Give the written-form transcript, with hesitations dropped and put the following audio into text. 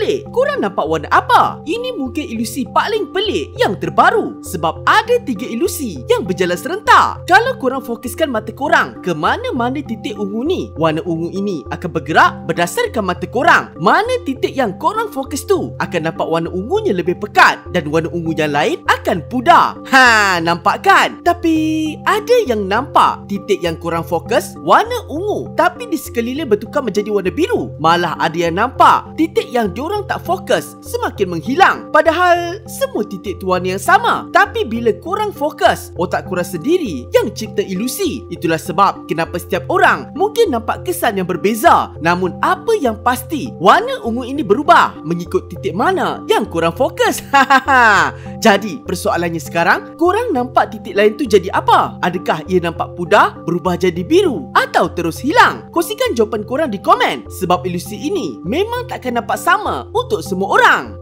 pelik. Korang nampak warna apa? Ini mungkin ilusi paling pelik yang terbaru sebab ada 3 ilusi yang berjalan serentak. Kalau korang fokuskan mata korang ke mana-mana titik ungu ni, warna ungu ini akan bergerak berdasarkan mata korang. Mana titik yang korang fokus tu akan nampak warna ungunya lebih pekat dan warna ungu yang lain akan pudar. Nampak kan? Tapi ada yang nampak titik yang korang fokus warna ungu tapi di sekeliling bertukar menjadi warna biru. Malah ada yang nampak titik yang diorang tak fokus semakin menghilang. Padahal semua titik tu warna yang sama. Tapi bila korang fokus, otak korang sendiri yang cipta ilusi. Itulah sebab kenapa setiap orang mungkin nampak kesan yang berbeza. Namun apa yang pasti, warna ungu ini berubah mengikut titik mana yang korang fokus. Jadi persoalannya sekarang, korang nampak titik lain tu jadi apa? Adakah ia nampak pudar, berubah jadi biru atau terus hilang? Kongsikan jawapan korang di komen sebab ilusi ini memang takkan nampak sama untuk semua orang.